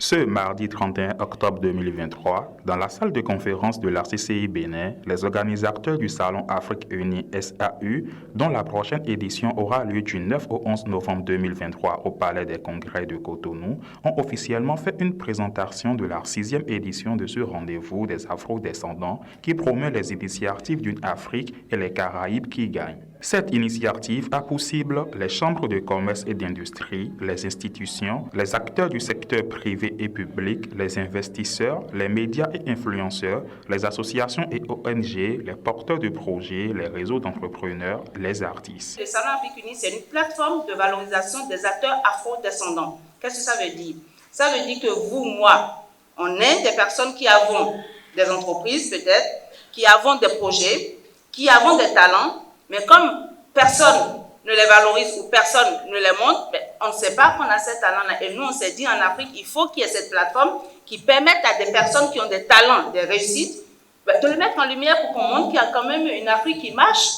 Ce mardi 31 octobre 2023, dans la salle de conférence de l'RCCI Bénin, les organisateurs du Salon Afrique Unie SAU, dont la prochaine édition aura lieu du 9 au 11 novembre 2023 au Palais des Congrès de Cotonou, ont officiellement fait une présentation de la 6e édition de ce rendez-vous des Afro-descendants qui promeut les initiatives d'une Afrique et les Caraïbes qui gagnent. Cette initiative a pour cible les chambres de commerce et d'industrie, les institutions, les acteurs du secteur privé et public, les investisseurs, les médias et influenceurs, les associations et ONG, les porteurs de projets, les réseaux d'entrepreneurs, les artistes. Le Salon Afrique Unie, c'est une plateforme de valorisation des acteurs afro-descendants. Qu'est-ce que ça veut dire? Ça veut dire que vous, moi, on est des personnes qui avons des entreprises peut-être, qui avons des projets, qui avons des talents, mais comme personne ne les valorise ou personne ne les montre, on ne sait pas qu'on a ces talents-là. Et nous, on s'est dit en Afrique, il faut qu'il y ait cette plateforme qui permette à des personnes qui ont des talents, des réussites, de le mettre en lumière pour qu'on montre qu'il y a quand même une Afrique qui marche.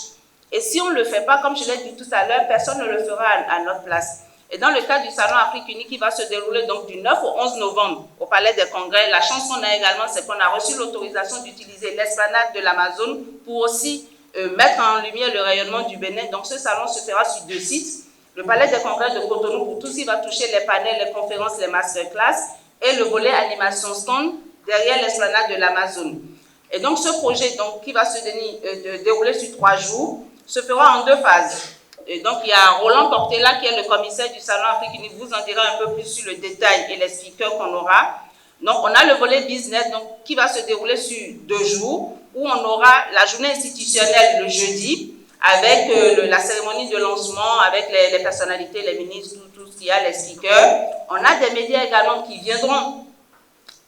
Et si on ne le fait pas, comme je l'ai dit tout à l'heure, personne ne le fera à notre place. Et dans le cadre du Salon Afrique Unie qui va se dérouler donc du 9 au 11 novembre au Palais des Congrès, la chance qu'on a également, c'est qu'on a reçu l'autorisation d'utiliser l'esplanade de l'Amazone pour aussi mettre en lumière le rayonnement du Bénin. Donc ce salon se fera sur 2 sites. Le Palais des Congrès de Cotonou pour tout ce qui va toucher les panels, les conférences, les masterclass et le volet animation stand derrière l'esplanade de l'Amazone. Et donc ce projet donc, qui va se dérouler sur 3 jours se fera en 2 phases. Et donc il y a Roland Portela qui est le commissaire du Salon Afrique Unie, vous en dira un peu plus sur le détail et les speakers qu'on aura. Donc on a le volet business donc, qui va se dérouler sur 2 jours où on aura la journée institutionnelle le jeudi avec la cérémonie de lancement, avec les personnalités, les ministres, tout ce qu'il y a, les speakers. On a des médias également qui viendront,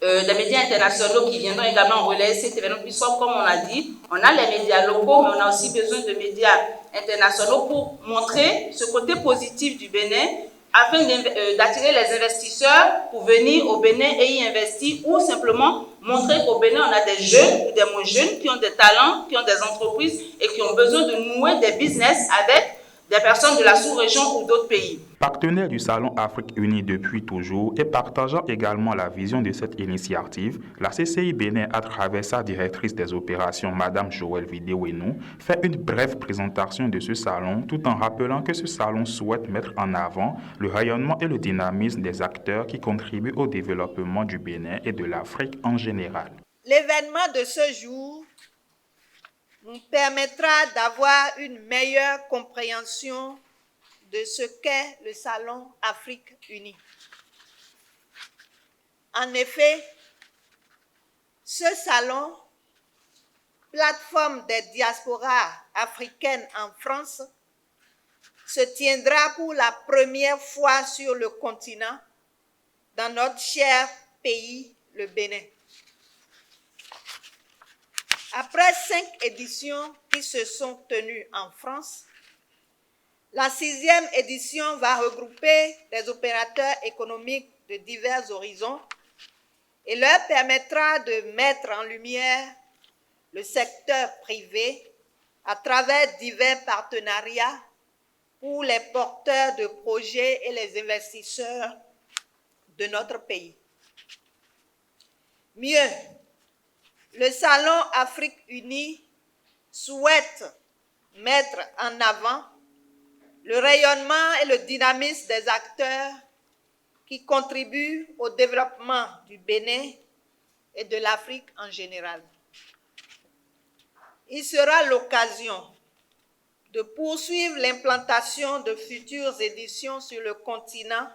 des médias internationaux qui viendront également relayer cet événement, puisque comme on a dit, on a les médias locaux, mais on a aussi besoin de médias internationaux pour montrer ce côté positif du Bénin, afin d'attirer les investisseurs pour venir au Bénin et y investir, ou simplement montrer qu'au Bénin, on a des jeunes ou des moins jeunes qui ont des talents, qui ont des entreprises et qui ont besoin de nouer des business avec des personnes de la sous-région ou d'autres pays. Partenaire du Salon Afrique Unie depuis toujours et partageant également la vision de cette initiative, la CCI Bénin, à travers sa directrice des opérations, Madame Joëlle Vidéouénou, fait une brève présentation de ce salon tout en rappelant que ce salon souhaite mettre en avant le rayonnement et le dynamisme des acteurs qui contribuent au développement du Bénin et de l'Afrique en général. L'événement de ce jour nous permettra d'avoir une meilleure compréhension de ce qu'est le Salon Afrique Unie. En effet, ce salon, plateforme des diasporas africaines en France, se tiendra pour la première fois sur le continent, dans notre cher pays, le Bénin. Après 5 éditions qui se sont tenues en France, la 6e édition va regrouper des opérateurs économiques de divers horizons et leur permettra de mettre en lumière le secteur privé à travers divers partenariats pour les porteurs de projets et les investisseurs de notre pays. Mieux, le Salon Afrique Unie souhaite mettre en avant le rayonnement et le dynamisme des acteurs qui contribuent au développement du Bénin et de l'Afrique en général. Il sera l'occasion de poursuivre l'implantation de futures éditions sur le continent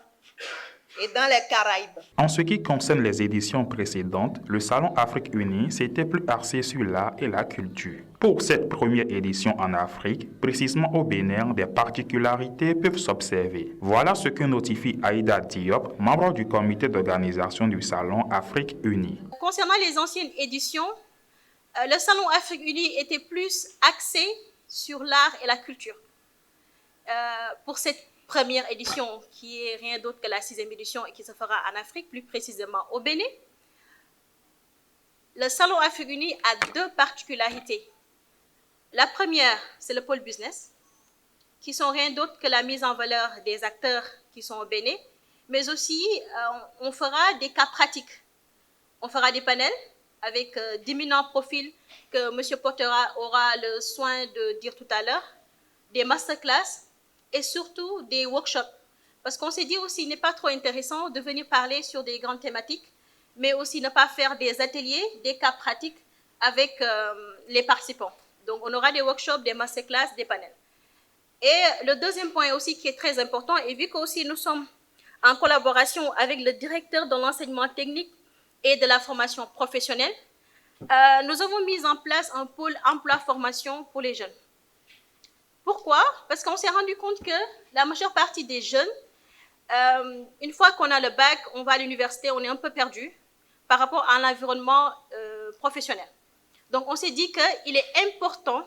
et dans les Caraïbes. En ce qui concerne les éditions précédentes, le Salon Afrique Unie s'était plus axé sur l'art et la culture. Pour cette première édition en Afrique, précisément au Bénin, des particularités peuvent s'observer. Voilà ce que notifie Aïda Diop, membre du comité d'organisation du Salon Afrique Unie. Concernant les anciennes éditions, le Salon Afrique Unie était plus axé sur l'art et la culture. Pour cette première édition, qui est rien d'autre que la 6e édition et qui se fera en Afrique, plus précisément au Bénin, le Salon Afrique Unie a 2 particularités. La première, c'est le pôle business, qui sont rien d'autre que la mise en valeur des acteurs qui sont au Bénin, mais aussi on fera des cas pratiques. On fera des panels avec d'éminents profils que M. Potter aura le soin de dire tout à l'heure, des masterclass et surtout des workshops. Parce qu'on s'est dit aussi, il n'est pas trop intéressant de venir parler sur des grandes thématiques, mais aussi ne pas faire des ateliers, des cas pratiques avec les participants. Donc, on aura des workshops, des masterclass, des panels. Et le deuxième point aussi qui est très important, et vu qu'aussi nous sommes en collaboration avec le directeur de l'enseignement technique et de la formation professionnelle, nous avons mis en place un pôle emploi-formation pour les jeunes. Pourquoi? Parce qu'on s'est rendu compte que la majeure partie des jeunes, une fois qu'on a le bac, on va à l'université, on est un peu perdu par rapport à l'environnement professionnel. Donc, on s'est dit qu'il est important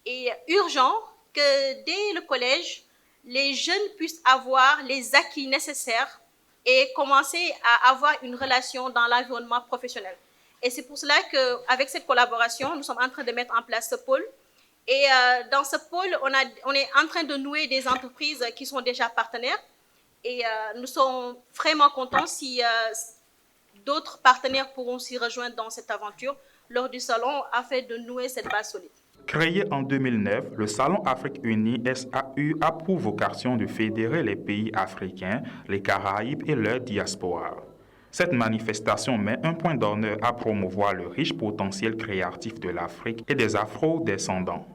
et urgent que dès le collège, les jeunes puissent avoir les acquis nécessaires et commencer à avoir une relation dans l'environnement professionnel. Et c'est pour cela qu'avec cette collaboration, nous sommes en train de mettre en place ce pôle. Et dans ce pôle, on est en train de nouer des entreprises qui sont déjà partenaires. Et nous sommes vraiment contents si d'autres partenaires pourront s'y rejoindre dans cette aventure lors du salon afin de nouer cette base solide. Créé en 2009, le Salon Afrique Unie SAU a pour vocation de fédérer les pays africains, les Caraïbes et leur diaspora. Cette manifestation met un point d'honneur à promouvoir le riche potentiel créatif de l'Afrique et des Afro-descendants.